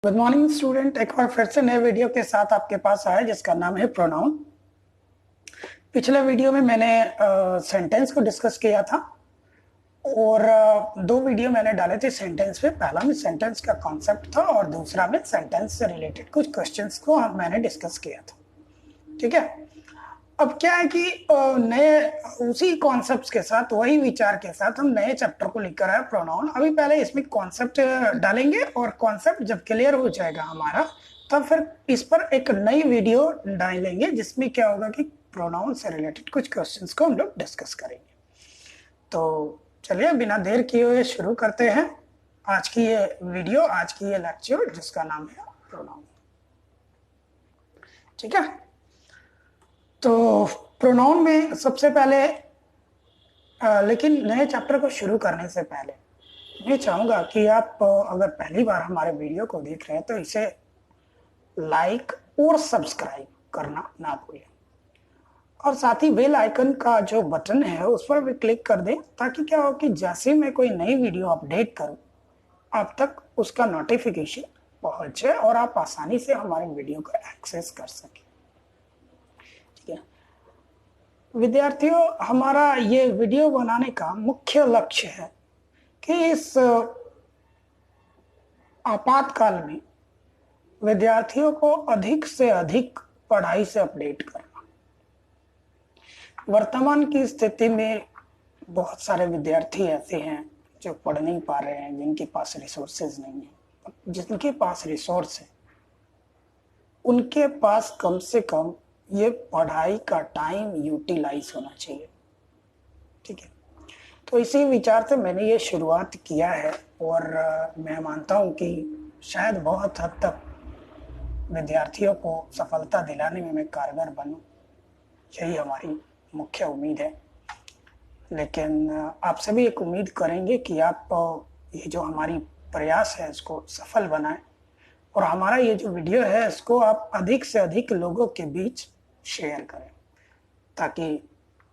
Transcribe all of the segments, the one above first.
Good morning student. एक बार फिर से नए वीडियो के साथ आपके पास आया जिसका नाम है प्रोनाउन। पिछले वीडियो में मैंने सेंटेंस को डिस्कस किया था और दो वीडियो मैंने डाले थे सेंटेंस पे। पहला में सेंटेंस का कॉन्सेप्ट था और दूसरा में सेंटेंस से रिलेटेड कुछ क्वेश्चंस को मैंने डिस्कस किया था। ठीक है। अब क्या है कि नए उसी कॉन्सेप्ट्स के साथ, वही विचार के साथ हम नए चैप्टर को लेकर आए प्रोनाउन। अभी पहले इसमें कॉन्सेप्ट डालेंगे और कॉन्सेप्ट जब क्लियर हो जाएगा हमारा, तब फिर इस पर एक नई वीडियो डालेंगे जिसमें क्या होगा कि प्रोनाउन से रिलेटेड कुछ क्वेश्चंस को हम लोग डिस्कस करेंगे। तो चलिए बिना देर किए हुए शुरू करते हैं आज की ये वीडियो, आज की ये लेक्चर जिसका नाम है प्रोनाउन। ठीक है। तो प्रोनाउन में सबसे पहले लेकिन नए चैप्टर को शुरू करने से पहले मैं चाहूंगा कि आप अगर पहली बार हमारे वीडियो को देख रहे हैं तो इसे लाइक और सब्सक्राइब करना ना भूलें और साथ ही बेल आइकन का जो बटन है उस पर भी क्लिक कर दें, ताकि क्या हो कि जैसे मैं कोई नई वीडियो अपडेट करूं आप तक उसका नोटिफिकेशन पहुंचे और आप आसानी से हमारे वीडियो को एक्सेस कर सकें। ठीक है विद्यार्थियों, हमारा ये वीडियो बनाने का मुख्य लक्ष्य है कि इस आपातकाल में विद्यार्थियों को अधिक से अधिक पढ़ाई से अपडेट करना। वर्तमान की स्थिति में बहुत सारे विद्यार्थी ऐसे हैं जो पढ़ नहीं पा रहे हैं, जिनके पास रिसोर्सेज नहीं है। जिनके पास रिसोर्स है उनके पास कम से कम ये पढ़ाई का टाइम यूटिलाइज होना चाहिए। ठीक है। तो इसी विचार से मैंने ये शुरुआत किया है और मैं मानता हूँ कि शायद बहुत हद तक विद्यार्थियों को सफलता दिलाने में मैं कारगर बनूं, यही हमारी मुख्य उम्मीद है। लेकिन आपसे भी एक उम्मीद करेंगे कि आप ये जो हमारी प्रयास है इसको सफल बनाएं और हमारा ये जो वीडियो है इसको आप अधिक से अधिक लोगों के बीच शेयर करें, ताकि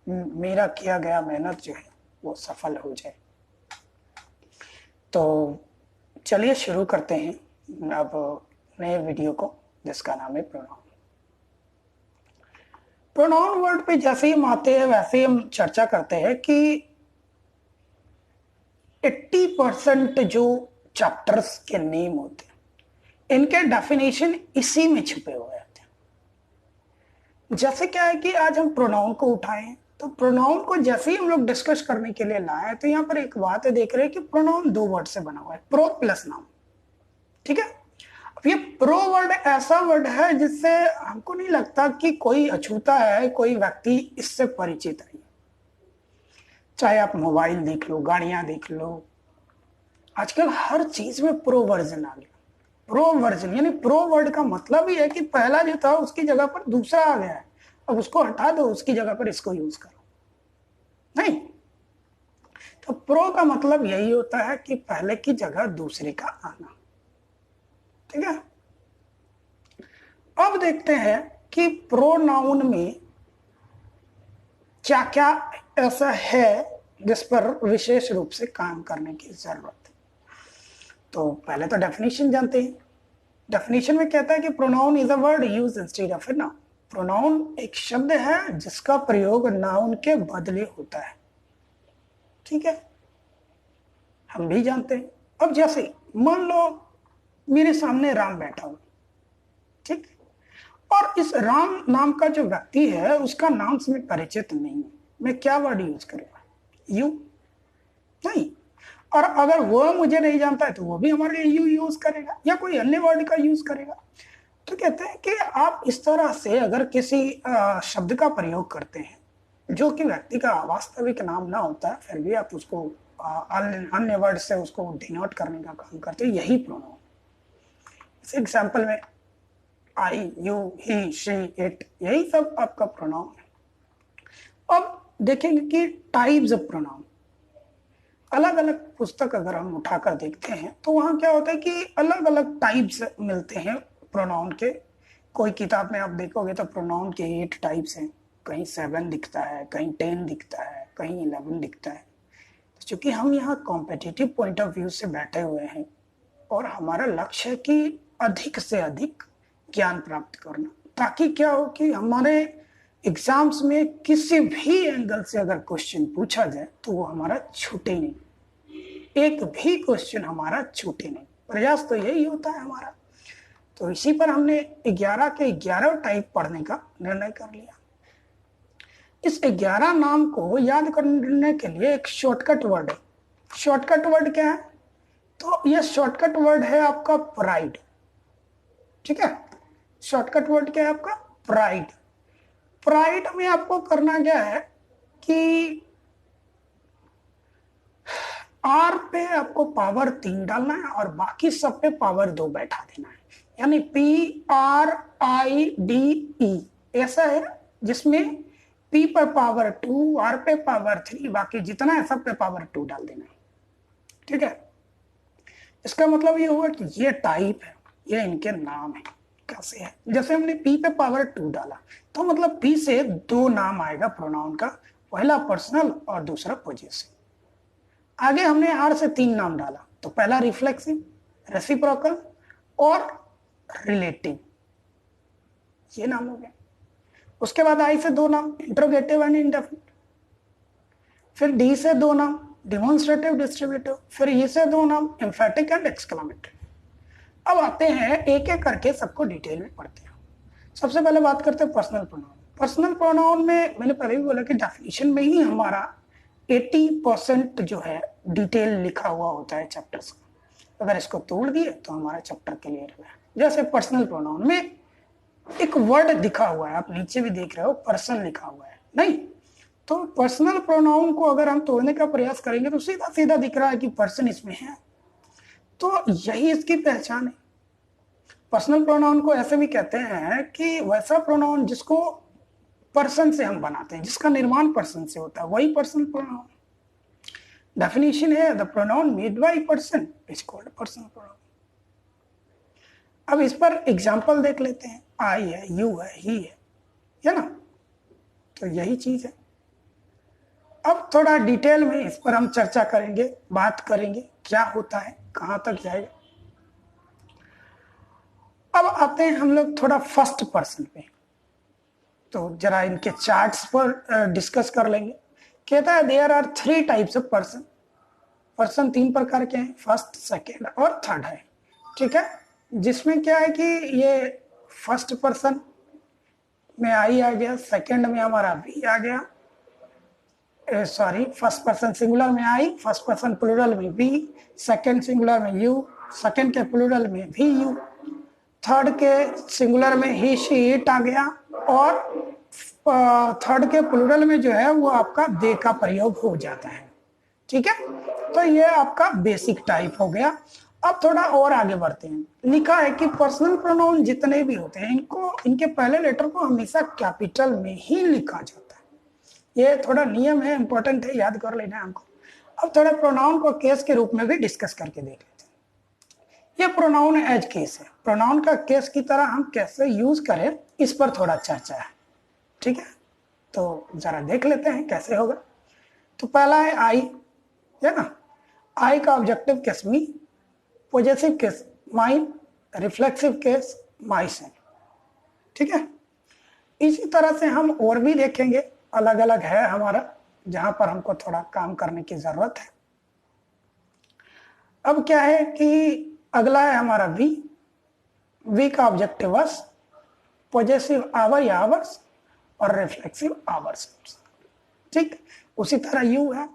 मेरा किया गया मेहनत जो है वो सफल हो जाए। तो चलिए शुरू करते हैं अब नए वीडियो को जिसका नाम है प्रोनाउन। प्रोनाउन वर्ड पे जैसे ही हम आते हैं वैसे ही हम चर्चा करते हैं कि 80% जो चैप्टर्स के नेम होते हैं इनके डेफिनेशन इसी में छुपे हुए होते हैं। जैसे क्या है कि आज हम प्रोनाउन को उठाएं तो प्रोनाउन को जैसे ही हम लोग डिस्कस करने के लिए लाए तो यहाँ पर एक बात है, देख रहे हैं कि प्रोनाउन दो वर्ड से बना हुआ है, प्रो प्लस नाउन। ठीक है। अब ये प्रो वर्ड ऐसा वर्ड है जिससे हमको नहीं लगता कि कोई अछूता है, कोई व्यक्ति इससे परिचित है। चाहे आप मोबाइल देख लो, गाड़ियां देख लो, आजकल हर चीज में प्रो वर्जन आ गया। प्रो वर्जन यानी प्रो वर्ड का मतलब ही है कि पहला जो था उसकी जगह पर दूसरा आ गया है, अब उसको हटा दो, उसकी जगह पर इसको यूज करो। नहीं, तो प्रो का मतलब यही होता है कि पहले की जगह दूसरे का आना। ठीक है। अब देखते हैं कि प्रोनाउन में क्या क्या ऐसा है जिस पर विशेष रूप से काम करने की जरूरत है। तो पहले तो डेफिनेशन जानते हैं। डेफिनेशन में कहता है कि pronoun is a word used instead of a noun. Pronoun एक शब्द है जिसका प्रयोग नाउन के बदले होता है। ठीक है, हम भी जानते हैं। अब जैसे मान लो मेरे सामने राम बैठा हुआ, ठीक, और इस राम नाम का जो व्यक्ति है उसका नाम से मैं परिचित नहीं हूं, मैं क्या वर्ड यूज करूंगा? यू? नहीं। और अगर वो मुझे नहीं जानता है तो वो भी हमारे लिए यू यूज करेगा या कोई अन्य वर्ड का यूज करेगा। तो कहते हैं कि आप इस तरह से अगर किसी शब्द का प्रयोग करते हैं जो कि व्यक्ति का वास्तविक नाम ना होता है, फिर भी आप उसको अन्य वर्ड से उसको डिनोट करने का काम करते हैं, यही प्रोनाउन। इस एग्जाम्पल में आई, यू, ही, शी, इट, यही सब आपका प्रोनाउन है। अब देखेंगे कि टाइप्स ऑफ प्रोनाउन, अलग अलग पुस्तक अगर हम उठाकर देखते हैं तो वहां क्या होता है कि अलग अलग टाइप्स मिलते हैं प्रोनाउन के। कोई किताब में आप देखोगे तो प्रोनाउन के 8 टाइप्स हैं, कहीं 7 दिखता है, कहीं 10 दिखता है, कहीं 11 दिखता है। तो चूंकि हम यहाँ कॉम्पिटिटिव पॉइंट ऑफ व्यू से बैठे हुए हैं और हमारा लक्ष्य है कि अधिक से अधिक ज्ञान प्राप्त करना, ताकि क्या हो कि हमारे एग्जाम्स में किसी भी एंगल से अगर क्वेश्चन पूछा जाए तो वो हमारा छूटे नहीं, एक भी क्वेश्चन हमारा छूटे नहीं। प्रयास तो यही होता है हमारा। तो इसी पर हमने 11 के 11 टाइप पढ़ने का निर्णय कर लिया। इस 11 नाम को याद करने के लिए एक शॉर्टकट वर्ड है। शॉर्टकट वर्ड क्या है? तो यह शॉर्टकट वर्ड है आपका प्राइड। ठीक है, शॉर्टकट वर्ड क्या है आपका? प्राइड। प्राइड में आपको करना क्या है कि आर पे आपको पावर 3 डालना है और बाकी सब पे पावर 2 बैठा देना है, यानी PRIDE ऐसा है, जिसमें P पर पावर 2, R पे पावर 3, बाकी जितना है सब पे पावर 2 डाल देना है। ठीक है, इसका मतलब ये हुआ कि ये टाइप है, ये इनके नाम है। कैसे है? जैसे हमने P पे पावर 2 डाला तो मतलब P से 2 नाम आएगा प्रोनाउन का, पहला पर्सनल और दूसरा पॉजेसिव। आगे हमने R से 3 नाम डाला, तो पहला रिफ्लेक्सिव, रेसिप्रोकल और रिलेटिव, ये नाम हो गया। उसके बाद I से 2 नाम, इंट्रोगेटिव एंड इंडेफिनिट। फिर D से 2 नाम, डिमॉन्स्ट्रेटिव, डिस्ट्रीब्यूटिव। फिर E से 2 नाम, एम्फेटिक एंड एक्सक्लेमेटरी। अब आते हैं एक एक करके सबको डिटेल में पढ़ते हैं। सबसे पहले बात करते हैं पर्सनल प्रोनाउन। पर्सनल प्रोनाउन में मैंने पहले भी बोला कि डेफिनेशन में ही हमारा 80% जो है डिटेल लिखा हुआ होता है चैप्टर्स का। अगर इसको तोड़ दिए तो हमारा चैप्टर क्लियर हुआ। जैसे पर्सनल प्रोनाउन में एक वर्ड दिखा हुआ है, आप नीचे भी देख रहे हो पर्सन लिखा हुआ है, नहीं? तो पर्सनल प्रोनाउन को अगर हम तोड़ने का प्रयास करेंगे तो सीधा सीधा दिख रहा है कि पर्सन इसमें है, तो यही इसकी पहचान है। पर्सनल प्रोनाउन को ऐसे भी कहते हैं कि वैसा प्रोनाउन जिसको पर्सन से हम बनाते हैं, जिसका निर्माण पर्सन से होता है, वही पर्सनल प्रोनाउन। डेफिनेशन है the pronoun made by person is called personal pronoun. अब इस पर एग्जांपल देख लेते हैं। आई है, यू है, ही है ना? तो यही चीज है। अब थोड़ा डिटेल में इस पर हम चर्चा करेंगे, बात करेंगे क्या होता है, कहां तक जाएगा। अब आते हैं हम लोग थोड़ा फर्स्ट पर्सन पे, तो जरा इनके चार्ट्स पर डिस्कस कर लेंगे। कहता है there are 3 types of person. Person 3 प्रकार के हैं, फर्स्ट, सेकेंड और थर्ड है। ठीक है, जिसमें क्या है कि ये फर्स्ट पर्सन में आई आ गया, सेकेंड में हमारा वी आ गया, सॉरी फर्स्ट पर्सन सिंगुलर में आई, फर्स्ट पर्सन प्लूरल में वी, सेकेंड सिंगुलर में यू, सेकेंड के प्लूरल में भी यू, थर्ड के सिंगुलर में ही, शी, इट आ गया, और थर्ड के प्लूरल में जो है वो आपका दे का प्रयोग हो जाता है। ठीक है, तो ये आपका बेसिक टाइप हो गया। अब थोड़ा और आगे बढ़ते हैं। लिखा है कि पर्सनल प्रोनाउन जितने भी होते हैं इनको, इनके पहले लेटर को हमेशा कैपिटल में ही लिखा जाता है। ये थोड़ा नियम है, इंपॉर्टेंट है, याद कर लेना हमको। अब थोड़ा प्रोनाउन को केस के रूप में भी डिस्कस करके देख लेते हैं। ये प्रोनाउन एज केस है, प्रोनाउन का केस की तरह हम कैसे यूज करें इस पर थोड़ा चर्चा है। ठीक है, तो जरा देख लेते हैं कैसे होगा। तो पहला है आई, है ना? आई का objective case me, possessive case mine, reflexive case my self. ठीक है, इसी तरह से हम और भी देखेंगे, अलग अलग है हमारा, जहां पर हमको थोड़ा काम करने की जरूरत है। अब क्या है कि अगला है हमारा वी। वी का ऑब्जेक्टिव अस, पॉजेसिव आवर या आवर्स और रिफ्लेक्सिव आवर्स। ठीक, उसी तरह यू है,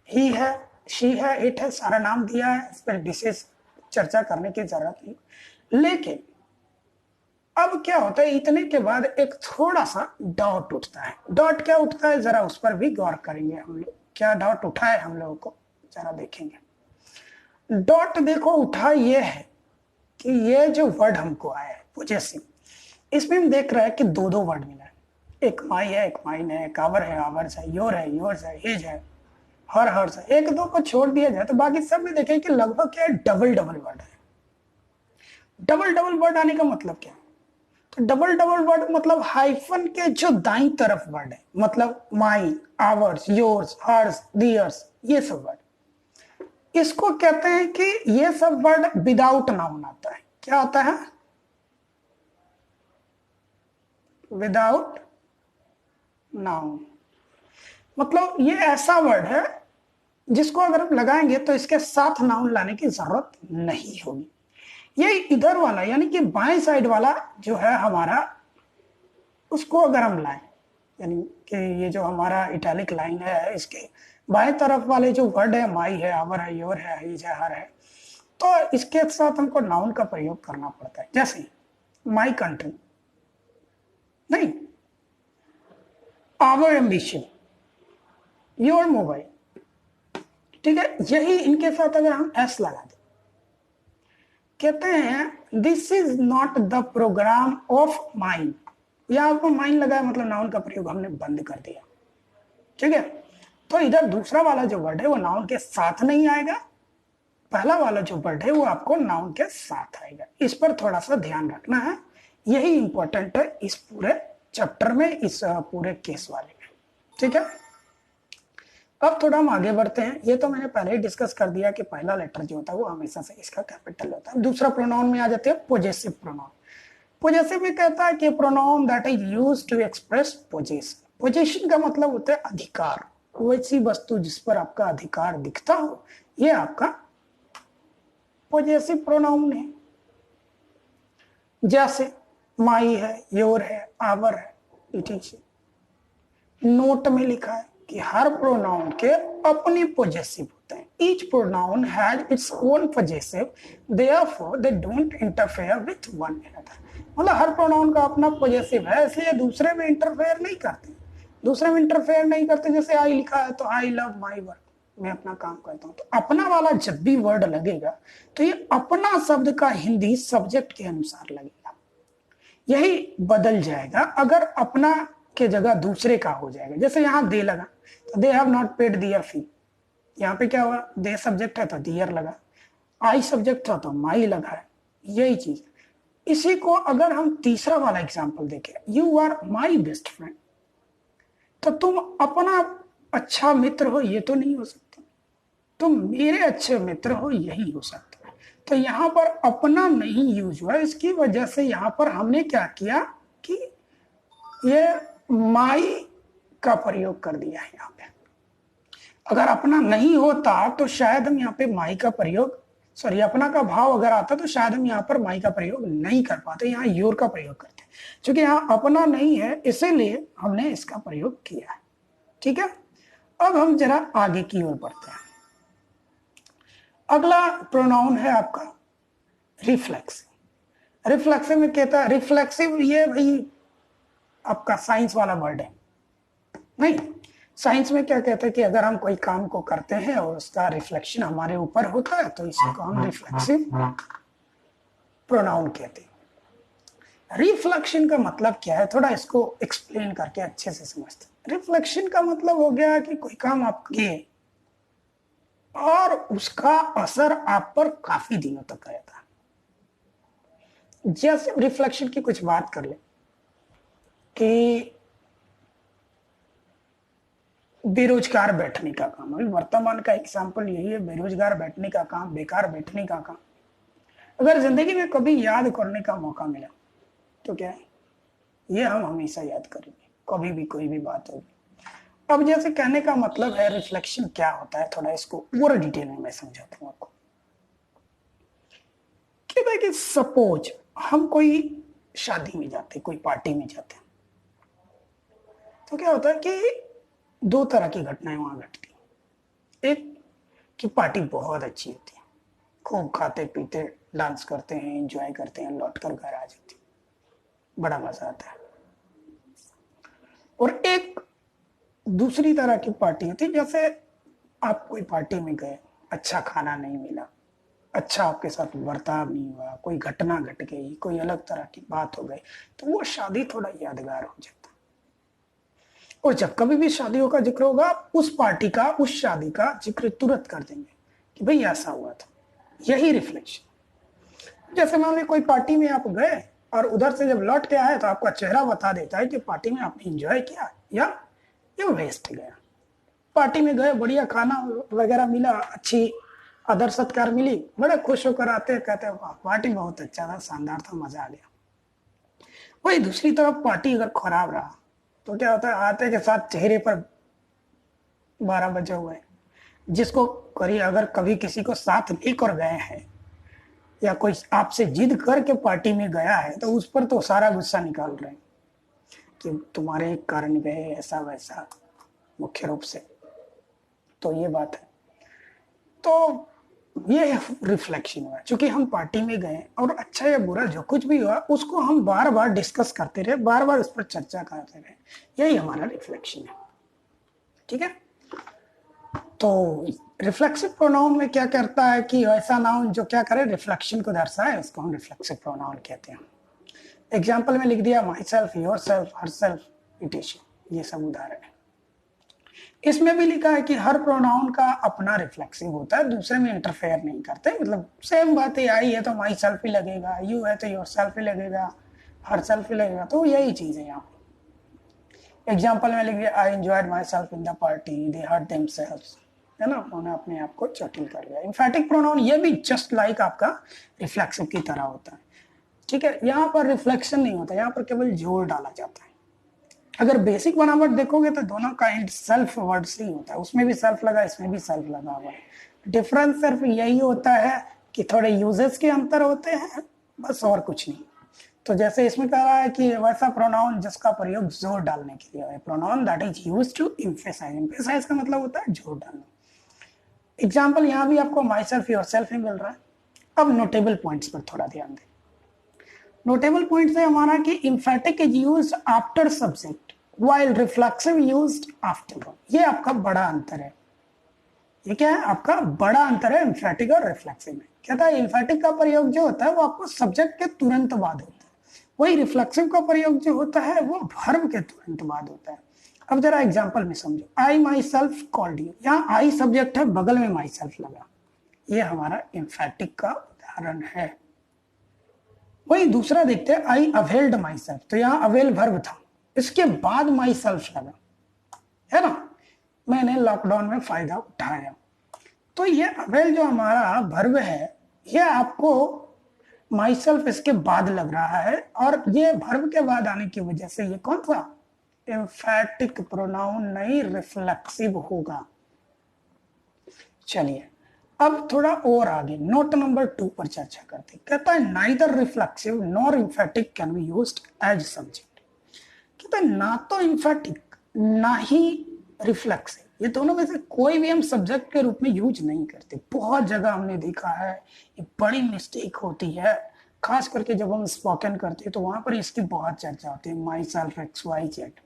ही है, शी है, इट है, सारा नाम दिया है, इस पर विशेष चर्चा करने की जरूरत नहीं। लेकिन अब क्या होता है, इतने के बाद एक थोड़ा सा डाउट उठता है। डाउट क्या उठता है, जरा उस पर भी गौर करेंगे हम लोग। क्या डाउट उठा है हम लोगों को, जरा देखेंगे। डाउट देखो उठा ये है कि ये जो वर्ड हमको आया है पॉजेसिव, इसमें हम देख रहे हैं कि 2 वर्ड मिला है। एक माई है, एक माइन है, एक आवर है, आवर्स है, योर है, योर्स है, हिज है, हर हर्स है। 1-2 को छोड़ दिया जाए तो बाकी सब में देखें कि लगभग क्या है, डबल वर्ड है। डबल वर्ड आने का मतलब क्या है? तो डबल वर्ड मतलब हाइफन के जो दाईं तरफ वर्ड है, मतलब माई, आवर्स, योर्स, हर्स, दियर्स, ये सब वर्ड, इसको कहते हैं कि ये सब वर्ड विदाउट नाउन आता है। क्या आता है? Without noun. मतलब ये ऐसा वर्ड है जिसको अगर हम लगाएंगे तो इसके साथ नाउन लाने की जरूरत नहीं होगी। ये इधर वाला यानी कि बाएं साइड वाला जो है हमारा, उसको अगर हम लाएं, यानी कि ये जो हमारा इटैलिक लाइन है इसके बाएं तरफ वाले जो वर्ड है, माई है, आवर है, योर है, हिज है, हर है, तो इसके साथ हमको नाउन का प्रयोग करना पड़ता है। जैसे माई कंट्री, नहीं, आवर एम्बिशन, योर मोबाइल, ठीक है। यही इनके साथ अगर हम एस लगा दें, कहते हैं this is not the program of mind, या आपको माइंड लगाया मतलब नाउन का प्रयोग हमने बंद कर दिया, ठीक है। तो इधर दूसरा वाला जो वर्ड है वो नाउन के साथ नहीं आएगा, पहला वाला जो वर्ड है वो आपको नाउन के साथ आएगा। इस पर थोड़ा सा ध्यान रखना है, यही इंपॉर्टेंट है इस पूरे चैप्टर में, इस पूरे केस वाले में, ठीक है। अब थोड़ा हम आगे बढ़ते हैं। ये तो मैंने पहले ही डिस्कस कर दिया कि पहला लेटर जो होता है वो हमेशा से इसका कैपिटल होता है। दूसरा प्रोनाउन में आ जाते हैं पोजेसिव प्रोनाउन। पोजेसिव में कहता है कि pronoun that is used to express possession. Possession का मतलब होता है अधिकार, वैसी वस्तु जिस पर आपका अधिकार दिखता हो, ये आपका पोजेसिव प्रोनाउन है। जैसे माई है, योर है, आवर है, इट इज। नोट में लिखा है कि हर प्रोनाउन के अपने पोजेसिव होते हैं। Each pronoun has its own possessive, therefore they don't interfere with one another. मतलब हर प्रोनाउन का अपना पोजेसिव है, इसलिए दूसरे में इंटरफेयर नहीं करते। दूसरे में इंटरफेयर नहीं करते, जैसे आई लिखा है तो आई लव माई वर्क, मैं अपना काम करता हूं। तो अपना वाला जब भी वर्ड लगेगा तो ये अपना शब्द का हिंदी सब्जेक्ट के अनुसार लगेगा, यही बदल जाएगा अगर अपना के जगह दूसरे का हो जाएगा। जैसे यहाँ दे लगा तो दे हैव नॉट पेड दियर फी, यहाँ पे क्या हुआ, दे सब्जेक्ट है तो दियर लगा, आई सब्जेक्ट था तो माई लगा है, यही चीज। इसी को अगर हम तीसरा वाला एग्जांपल देखें, you are my best friend, तो तुम अपना अच्छा मित्र हो ये तो नहीं हो सकता, तुम मेरे अच्छे मित्र हो यही हो सकता है। तो यहाँ पर अपना नहीं यूज हुआ, इसकी वजह से यहाँ पर हमने क्या किया कि ये माई का प्रयोग कर दिया है। यहाँ पे अगर अपना नहीं होता तो शायद हम यहाँ पे माई का प्रयोग, सॉरी अपना का भाव अगर आता तो शायद हम यहाँ पर माई का प्रयोग नहीं कर पाते, यहाँ योर का प्रयोग करते। क्योंकि यहाँ अपना नहीं है इसीलिए हमने इसका प्रयोग किया है, ठीक है। अब हम जरा आगे की ओर बढ़ते हैं। अगला प्रोनाउन है आपका रिफ्लेक्सिव। रिफ्लेक्सिव में कहता है, रिफ्लेक्सिव ये भाई आपका साइंस वाला वर्ड है, नहीं। साइंस में क्या कहते हैं कि अगर हम कोई काम को करते हैं और उसका रिफ्लेक्शन हमारे ऊपर होता है तो इसी को हम रिफ्लेक्सिव प्रोनाउन कहते हैं। रिफ्लेक्शन का मतलब क्या है, थोड़ा इसको एक्सप्लेन करके अच्छे से समझते हैं। रिफ्लेक्शन का मतलब हो गया कि कोई काम आप किए और उसका असर आप पर काफी दिनों तक आया था। जैसे रिफ्लेक्शन की कुछ बात कर ले कि बेरोजगार बैठने का काम, अभी वर्तमान का एग्जाम्पल यही है, बेरोजगार बैठने का काम, बेकार बैठने का काम। अगर जिंदगी में कभी याद करने का मौका मिला तो क्या है, ये हम हमेशा याद करेंगे, कभी भी कोई भी बात होगी। अब जैसे कहने का मतलब है रिफ्लेक्शन क्या होता है, थोड़ा इसको और डिटेल में मैं समझाता हूँ आपको। कहता है कि सपोज हम कोई शादी में जाते, कोई पार्टी में जाते, तो क्या होता है कि दो तरह की घटनाएं वहां घटती हैं। एक कि पार्टी बहुत अच्छी होती है, खूब खाते पीते डांस करते हैं, एंजॉय करते हैं, लौट कर घर आ जाते हैं, बड़ा मजा आता है। और एक दूसरी तरह की पार्टी होती है, जैसे आप कोई पार्टी में गए, अच्छा खाना नहीं मिला, अच्छा आपके साथ बर्ताव नहीं हुआ, कोई घटना घट गई, कोई अलग तरह की बात हो गई, तो वो शादी थोड़ा यादगार हो जाता। और जब कभी भी शादियों का जिक्र होगा, उस पार्टी का, उस शादी का जिक्र तुरंत कर देंगे कि भाई ऐसा हुआ था। यही रिफ्लेक्शन। जैसे मान लीजिए कोई पार्टी में आप गए और उधर से जब लौट के आए तो आपका चेहरा बता देता है कि पार्टी में आपने एंजॉय किया या ये वेस्ट गया। पार्टी में गए, बढ़िया खाना वगैरह मिला, अच्छी आदर सत्कार मिली, बड़े खुश होकर आते हैं, कहते हैं वाह पार्टी बहुत अच्छा था, शानदार था, मजा आ गया। वही दूसरी तरफ पार्टी अगर खराब रहा तो क्या होता है, आते के साथ चेहरे पर 12 बजे हुए, जिसको करी अगर कभी किसी को साथ लेकर गए हैं या कोई आपसे जिद करके पार्टी में गया है तो उस पर तो सारा गुस्सा निकाल रहे हैं कि तुम्हारे कारण गए ऐसा वैसा, मुख्य रूप से। तो ये बात है। तो ये रिफ्लेक्शन हुआ, क्योंकि हम पार्टी में गए और अच्छा या बुरा जो कुछ भी हुआ उसको हम बार बार डिस्कस करते रहे, बार बार उस पर चर्चा करते रहे, यही हमारा रिफ्लेक्शन है। ठीक है। तो रिफ्लेक्सिव प्रोनाउन में क्या करता है कि ऐसा नाउन जो क्या करे, रिफ्लेक्शन को दर्शाए, उसको हम रिफ्लेक्सिव प्रोनाउन कहते हैं। एग्जाम्पल में लिख दिया my self, your self, her self, it is, ये सब उदाहरण है। इसमें भी लिखा है कि हर प्रोनाउन का अपना रिफ्लेक्सिव होता है, दूसरे में इंटरफेयर नहीं करते, मतलब सेम बात है, आई है तो माई सेल्फ ही लगेगा, यू है तो योर सेल्फ ही लगेगा, हर सेल्फ ही लगेगा, तो यही चीज है यहाँ। एग्जाम्पल में लिख दिया I enjoyed myself in the party, they hurt themselves, है ना, उन्होंने अपने आप को चोटिल कर लिया। इम्फैटिक प्रोनाउन ये भी जस्ट लाइक आपका रिफ्लेक्सिव की तरह होता है। ठीक है, यहाँ पर रिफ्लेक्शन नहीं होता, यहाँ पर केवल जोर डाला जाता है। अगर बेसिक बनावट देखोगे तो दोनों का एंड सेल्फ वर्ड से ही होता है, उसमें भी सेल्फ लगा, इसमें भी सेल्फ लगा हुआ है। डिफरेंस सिर्फ यही होता है कि थोड़े यूजेस के अंतर होते हैं, बस और कुछ नहीं। तो जैसे इसमें कह रहा है कि वैसा प्रोनाउन जिसका प्रयोग जोर डालने के लिए है, pronoun that is used to emphasize, emphasize का मतलब होता है जोर डालना। एग्जाम्पल यहाँ भी आपको माई सेल्फ, योर सेल्फ ही मिल रहा है। अब नोटेबल पॉइंट्स पर थोड़ा ध्यान दें। नोटेबल पॉइंट है हमारा कि emphatic is used after subject while reflexive used after. ये आपका बड़ा अंतर है। ये क्या है, आपका बड़ा अंतर है एम्फेटिक और रिफ्लेक्सिव में। कहता है एम्फेटिक का प्रयोग जो होता है वो आपको सब्जेक्ट के तुरंत बाद होता है, वही रिफ्लेक्सिव का प्रयोग जो होता है वो वर्ब के तुरंत बाद होता है। अब जरा एग्जांपल में समझो, आई माई सेल्फ कॉल्ड यू, यहाँ आई सब्जेक्ट है, बगल में माई सेल्फ लगा, ये हमारा एम्फेटिक का उदाहरण है। वही दूसरा देखते हैं, आई अवेल्ड माई सेल्फ, तो यहाँ अवेल वर्ब था, इसके बाद माई सेल्फ लगा, है ना, मैंने लॉकडाउन में फायदा उठाया। तो ये अवेल जो हमारा वर्ब है, ये आपको माई सेल्फ इसके बाद लग रहा है, और ये वर्ब के बाद आने की वजह से ये कौन सा एम्फेटिक प्रोनाउन नहीं रिफ्लेक्सिव होगा। चलिए अब थोड़ा और आगे नोट नंबर 2 पर चर्चा करते। कहता है neither reflexive nor emphatic can be used as subject. कहता है ना तो एम्फेटिक ना ही रिफ्लेक्सिव, ये दोनों में से कोई भी हम सब्जेक्ट के रूप में यूज नहीं करते। बहुत जगह हमने देखा है, ये बड़ी मिस्टेक होती है, खास करके जब हम स्पोकन करते हैं तो वहां पर इसकी बहुत चर्चा होती है, myself X Y Z.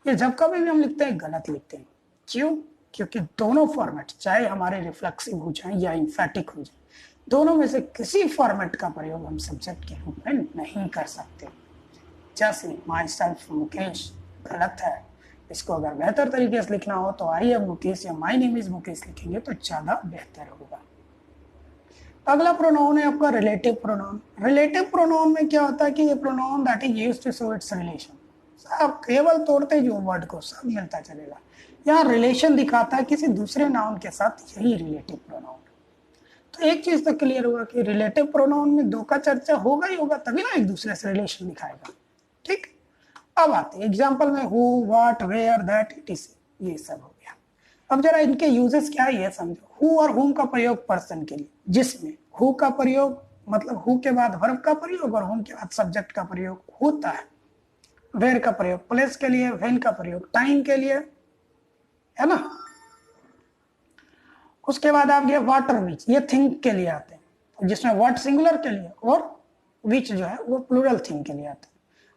ये जब कभी भी हम लिखते हैं गलत लिखते हैं। क्यों? क्योंकि दोनों फॉर्मेट, चाहे हमारे रिफ्लेक्सिव हो जाए या एम्फेटिक हो जाए, दोनों में से किसी फॉर्मेट का प्रयोग हम सब्जेक्ट के रूप में नहीं कर सकते। जैसे माई सेल्फ मुकेश गलत है, इसको अगर बेहतर तरीके से लिखना हो तो आई एम मुकेश या माई नेम इज मुकेश लिखेंगे तो ज्यादा बेहतर होगा। अगला प्रोनाउन है आपका रिलेटिव प्रोनाउन। रिलेटिव प्रोनाउन में क्या होता है कि ये pronoun that is used to show its relation, सब केवल तोड़ते जो वर्ड को सब मिलता चलेगा, यहाँ रिलेशन दिखाता है किसी दूसरे नाउन के साथ, यही रिलेटिव प्रोनाउन। तो एक चीज तो क्लियर हुआ कि रिलेटिव प्रोनाउन में दो का चर्चा होगा ही होगा, तभी ना एक दूसरे से रिलेशन दिखाएगा। ठीक, अब आते हैं एग्जाम्पल में, who, what, where, that, it is, ये सब हो गया। अब जरा इनके यूजेस क्या है ये समझो। हु और हुम का प्रयोग पर्सन के लिए, जिसमें हु का प्रयोग मतलब हु के बाद वर्ब का प्रयोग और हुम के बाद सब्जेक्ट का प्रयोग होता है। वेयर का प्रयोग प्लेस के लिए, व्हेन का प्रयोग टाइम के लिए, है ना। उसके बाद आप गए व्हाट और विच, ये थिंग के लिए आते हैं, जिसमें व्हाट सिंगुलर के लिए और विच जो है वो प्लूरल थिंग के लिए आता है।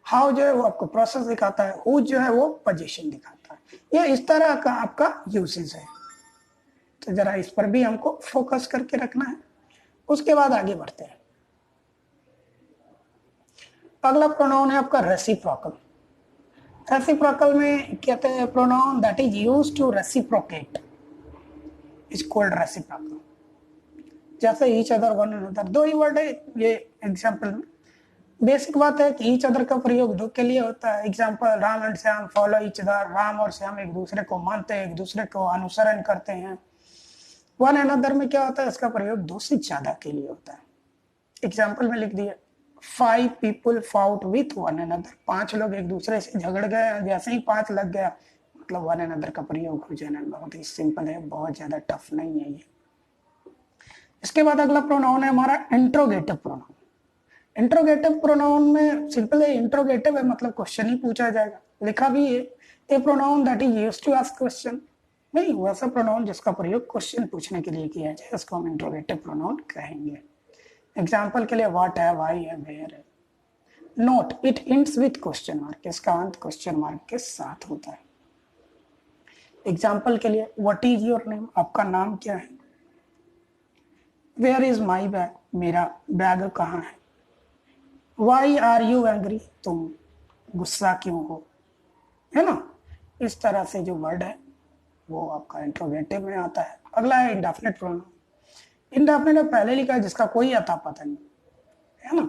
हाउ जो है वो आपको प्रोसेस दिखाता है, हु जो है वो पोजीशन दिखाता है। ये इस तरह का आपका यूसेज है, तो जरा इस पर भी हमको फोकस करके रखना है। उसके बाद आगे बढ़ते हैं। अगला प्रोनाउन है आपका रेसिप्रोकल। रेसिप्रोकल में कहते हैं pronoun that is used to reciprocate is called reciprocal. जैसे ईच अदर, वन अनदर, दो ही वर्ड है ये एग्जांपल में। बेसिक बात है कि ईच अदर का प्रयोग दो के लिए होता है। Example, Ram and Shyam follow each other, Ram और श्याम एक दूसरे को मानते हैं, एक दूसरे को अनुसरण करते हैं। वन अनदर में क्या होता है, इसका प्रयोग दो से ज्यादा के लिए होता है। एग्जाम्पल में लिख दिया, 5 people fought with one another, 5 लोग एक दूसरे से झगड़ गए, जैसे ही 5 लग गया मतलब वन अनदर का प्रयोग हो जाना। बहुत ही सिंपल है, बहुत ज्यादा टफ नहीं है ये। इसके बाद अगला प्रोनाउन है हमारा इंट्रोगेटिव प्रोनाउन। इंट्रोगेटिव प्रोनाउन में सिंपल है, इंट्रोगेटिव है मतलब क्वेश्चन ही पूछा जाएगा, लिखा भी है a pronoun that is used to ask question. नहीं, वैसा प्रोनाउन जिसका प्रयोग क्वेश्चन पूछने के लिए किया जाए उसको हम इंट्रोगेटिव प्रोनाउन कहेंगे। एग्जाम्पल के लिए व्हाट है, व्हाई है, वेयर है। Note it ends with question mark, इसका अंत क्वेश्चन मार्क के साथ होता है। एग्जाम्पल के लिए व्हाट इज योर नेम, आपका नाम क्या है। वेयर इज माई बैग, मेरा बैग कहाँ है। वाई आर यू एंग्री, तुम गुस्सा क्यों हो, है ना। इस तरह से जो वर्ड है वो आपका इंट्रोगेटिव में आता है। अगला है इंडेफिनिट प्रोनाउन। इंडेफिनिट पहले लिखा जिसका कोई अता पता नहीं, है ना,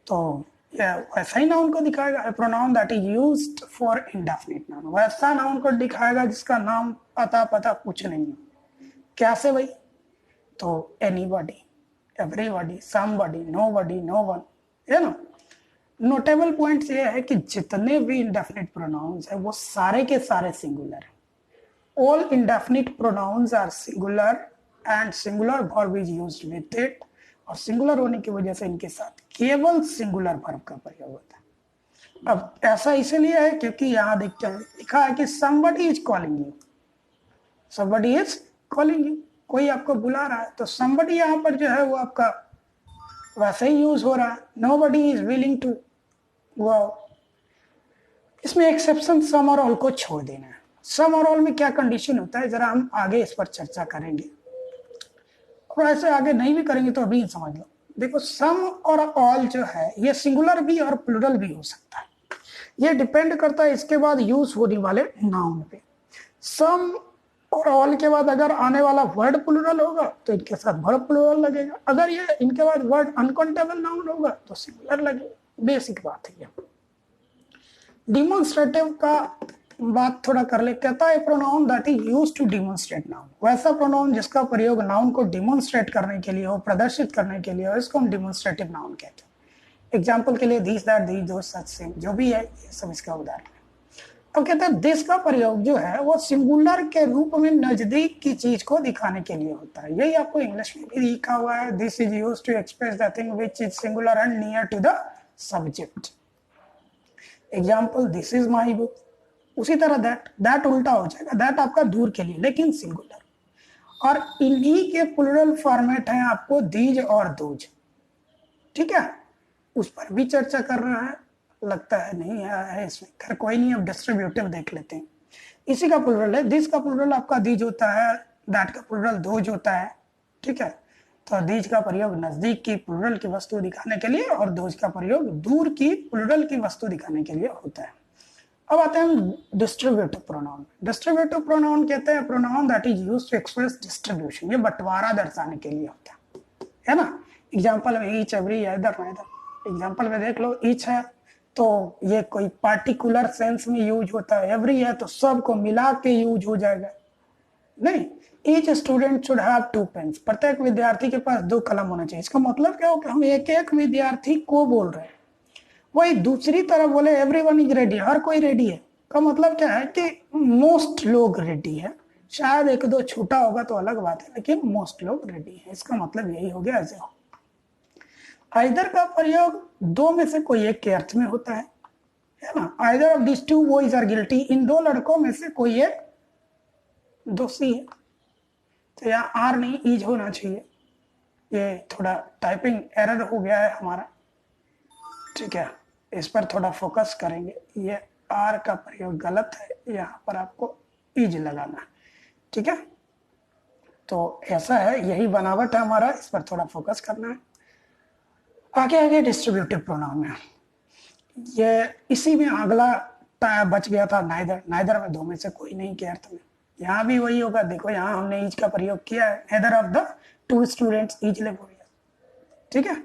तो वैसा ही नाउन को दिखाएगा। Pronoun that is used for indefinite noun, वैसा नाउन को दिखाएगा जिसका नाम अता पता कुछ नहीं है। कैसे भाई, तो anybody, everybody, somebody, nobody, no one, है ना। नोटेबल पॉइंट्स ये है कि जितने भी इंडेफिनिट प्रोनाउंस है वो सारे के सारे सिंगुलर है। All indefinite pronouns are singular and singular verb is used with it, और सिंगुलर होने की वजह से इनके साथ केवल सिंगुलर वर्ब का प्रयोग होता है। अब ऐसा इसलिए है क्योंकि यहाँ देखते हैं लिखा है कि somebody is calling you, somebody is calling you, कोई आपको बुला रहा है, तो somebody यहाँ पर जो है वो आपका वैसे ही यूज हो रहा है। nobody is willing to go out, इसमें एक्सेप्शन सम और ऑल को छोड़ देना है। सम और ऑल में क्या कंडीशन होता है जरा हम आगे इस पर चर्चा करेंगे, और ऐसे आगे नहीं भी करेंगे तो अभी समझ लो। देखो सम और ऑल जो है ये सिंगुलर भी और प्लूरल भी हो सकता है, ये डिपेंड करता है इसके बाद यूज होने वाले नाउन पे। सम और ऑल के बाद अगर आने वाला वर्ड प्लूरल होगा तो इनके साथ वर्ब प्लूरल लगेगा, अगर ये इनके बाद वर्ड अनकाउंटेबल नाउन होगा तो सिंगुलर लगेगा। बेसिक बात है ये। डिमॉन्स्ट्रेटिव का बात थोड़ा कर ले, कहता है pronoun that is used to demonstrate noun, वैसा प्रोनाउन जिसका प्रयोग नाउन को डिमॉन्स्ट्रेट करने के लिए हो, प्रदर्शित करने के लिए हो, इसको हम डिमॉन्स्ट्रेटिव नाउन कहते हैं। एग्जाम्पल के लिए this, that, these, those, such, same, जो भी है ये सब इसका उदाहरण है। अब कहते हैं दिस का प्रयोग जो है वो सिंगुलर के रूप में नजदीक की चीज को दिखाने के लिए होता है। यही आपको इंग्लिश में भी लिखा हुआ है, this is used to express the thing which is singular and near to the subject. Example this is my book. उसी तरह दैट उल्टा हो जाएगा, दैट आपका दूर के लिए लेकिन सिंगुलर। और इन्हीं के प्लूरल फॉर्मेट है आपको दीज और दोज, ठीक है, उस पर भी चर्चा करना है। लगता है नहीं है इसमें, खैर कोई नहीं, अब डिस्ट्रीब्यूटिव देख लेते हैं। इसी का प्लूरल है, दिस का प्लूरल आपका दीज होता है, दैट का प्लूरल दोज होता है, ठीक है। तो दीज का प्रयोग नजदीक की प्लूरल की वस्तु दिखाने के लिए और दोज का प्रयोग दूर की प्लूरल की वस्तु दिखाने के लिए होता है। अब आते हैं डिस्ट्रीब्यूटिव प्रोनाउन। डिस्ट्रीब्यूटिव प्रोनाउन कहते हैं pronoun that is used to express distribution, ये बंटवारा दर्शाने के लिए होता है ना। एग्जांपल में ईच, एवरी, इधर इधर। एग्जांपल में देख लो, ईच है तो ये कोई पार्टिकुलर सेंस में यूज होता है, एवरी है तो सब को मिला के यूज हो जाएगा। नहीं, each student should have 2 pens, प्रत्येक विद्यार्थी के पास 2 कलम होना चाहिए। इसका मतलब क्या हो कि हम एक एक विद्यार्थी को बोल रहे हैं। वही दूसरी तरफ बोले एवरीवन इज रेडी, हर कोई रेडी है, का मतलब क्या है कि मोस्ट लोग रेडी है। शायद एक दो छूटा होगा तो अलग बात है, लेकिन मोस्ट लोग रेडी है, इसका मतलब यही हो गया। ऐसे हो आइदर का प्रयोग दो में से कोई एक के अर्थ में होता है ना। Either of this 2 boys are guilty, इन 2 लड़कों में से कोई एक दोषी है। तो यहाँ आर नहीं ईज होना चाहिए, ये थोड़ा टाइपिंग एरर हो गया है हमारा, ठीक है, इस पर थोड़ा फोकस करेंगे। ये आर का प्रयोग गलत है, यहाँ पर आपको ईज लगाना, ठीक है। तो ऐसा है, यही बनावट है हमारा, इस पर थोड़ा फोकस करना है। आगे डिस्ट्रीब्यूटिव प्रोनाउन में ये इसी में अगला बच गया था नाइदर। नाइदर में 2 में से कोई नहीं के अर्थ में, यहाँ भी वही होगा। देखो यहाँ हमने ईच का प्रयोग किया है, neither of the 2 students each live, ठीक है।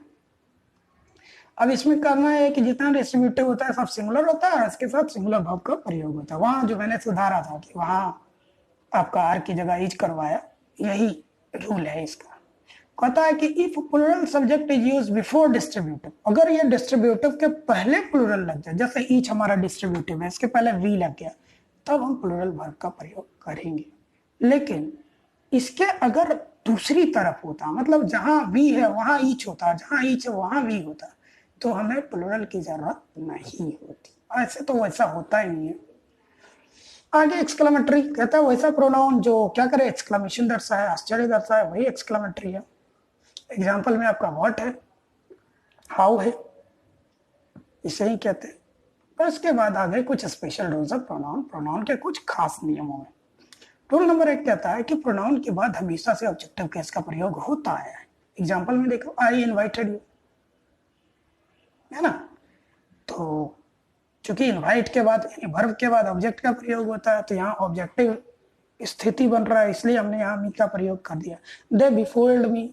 अब इसमें करना है कि जितना डिस्ट्रीब्यूटिव होता है सब सिंगुलर होता है और इसके साथ सिंगुलर वर्ब का प्रयोग होता है। वहां जो मैंने सुधारा था कि वहां आपका आर की जगह ईच करवाया, यही रूल है इसका। कहता है कि if plural subject is use before distributive, अगर ये डिस्ट्रीब्यूटिव के पहले प्लूरल लग जाए, जैसे ईच हमारा डिस्ट्रीब्यूटिव है, इसके पहले वी लग गया, तब हम प्लूरल वर्ब का प्रयोग करेंगे। लेकिन इसके अगर दूसरी तरफ होता, मतलब जहां वी है वहां ईच होता, जहां ईच है वहां वी होता, तो हमें प्लूरल की जरूरत नहीं होती। ऐसे तो वैसा होता ही नहीं है। आगे एक्सक्लेमेटरी कहता है वैसा प्रोनाउन जो क्या करे, एक्सक्लेमेशन दर्शाए, आश्चर्य दर्शाए, वही एक्सक्लेमेटरी है। एग्जाम्पल में आपका व्हाट है, हाउ है, इसे ही कहते हैं। और उसके बाद आगे कुछ स्पेशल रूल्स है प्रोनाउन, प्रोनाउन के कुछ खास नियमों में। रूल नंबर 1 कहता है कि प्रोनाउन के बाद हमेशा से ऑब्जेक्टिव केस का प्रयोग होता है। एग्जाम्पल में देखो, आई इनवाइटेड यू, है ना। तो चूंकि इनवाइट के बाद यानी वर्ब के बाद ऑब्जेक्ट का प्रयोग होता है, तो यहाँ ऑब्जेक्टिव स्थिति बन रहा है, इसलिए हमने यहाँ मी का प्रयोग कर दिया। दे बिफोल्ड मी,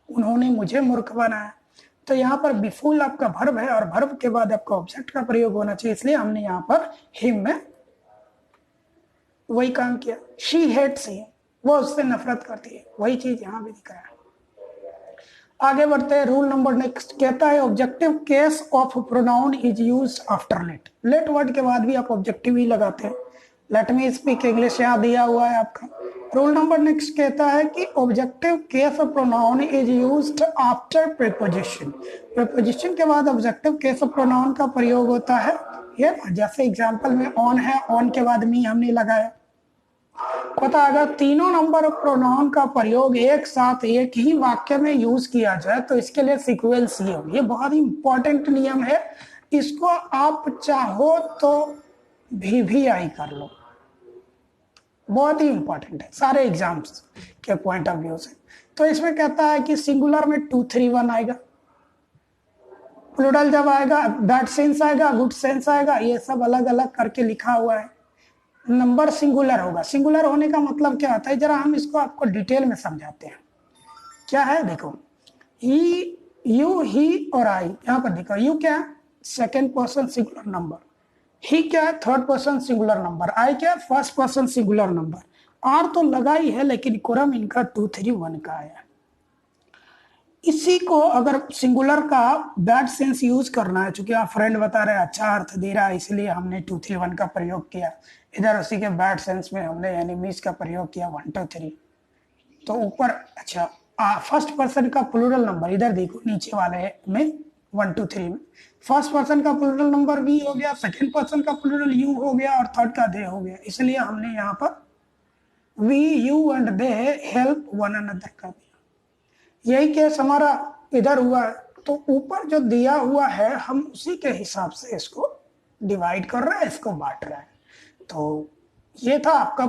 उन्होंने मुझे मूर्ख बनाया। तो यहाँ पर बिफुल आपका वर्ब है और वर्ब के बाद आपका ऑब्जेक्ट का प्रयोग होना चाहिए, इसलिए हमने यहाँ पर हिम में वही काम किया। शी हेट्स हिम, वो उससे नफरत करती है, वही चीज यहाँ भी दिख रहा है। आगे बढ़ते हैं। रूल नंबर नेक्स्ट कहता है objective case of pronoun is used after let. Let word के बाद भी आप ऑब्जेक्टिव ही लगाते हैं। लेट मी स्पीक इंग्लिश यहाँ दिया हुआ है आपका। रूल नंबर नेक्स्ट कहता है कि objective case of pronoun is used after preposition. Preposition के बाद ऑब्जेक्टिव केस ऑफ प्रोनाउन का प्रयोग होता है। ये जैसे एग्जांपल में ऑन है, ऑन के बाद मी हमने लगाया। पता अगर तीनों नंबर ऑफ प्रोनाउन का प्रयोग एक साथ एक ही वाक्य में यूज किया जाए तो इसके लिए सीक्वेंस ये हो। ये बहुत ही इंपॉर्टेंट नियम है, इसको आप चाहो तो भी आई कर लो, बहुत ही इंपॉर्टेंट है सारे एग्जाम्स के पॉइंट ऑफ व्यू से। तो इसमें कहता है कि सिंगुलर में 2 3 1 आएगा, प्लूरल जब आएगा बैड सेंस आएगा, गुड सेंस आएगा, ये सब अलग अलग करके लिखा हुआ है। नंबर सिंगुलर होगा। सिंगुलर होने का मतलब क्या होता है, जरा हम इसको आपको डिटेल में समझाते हैं। क्या है देखो, ही, यू, ही और आई। यहाँ पर देखो, यू क्या है, second person singular number, he क्या है, third person singular number, I क्या है, first person singular number. Are तो लगा ही है, लेकिन क्रम इनका 2 3 1 का आया। इसी को अगर सिंगुलर का बैड सेंस यूज करना है, चूंकि आप फ्रेंड बता रहे हैं अच्छा अर्थ दे रहा है, इसलिए हमने 2 3 1 का प्रयोग किया। इधर उसी के बैड सेंस में हमने एनिमीज का प्रयोग किया 1 2 3। तो ऊपर अच्छा फर्स्ट पर्सन का प्लूरल नंबर, इधर देखो नीचे वाले में 1 2 3 में फर्स्ट पर्सन का प्लूरल नंबर वी हो गया, सेकेंड पर्सन का प्लूरल यू हो गया और थर्ड का दे हो गया, इसलिए हमने यहाँ पर we, you and they help one another कर दिया। यही केस हमारा इधर हुआ है, तो ऊपर जो दिया हुआ है हम उसी के हिसाब से इसको डिवाइड कर रहे हैं, इसको बांट रहे हैं। तो ये था आपका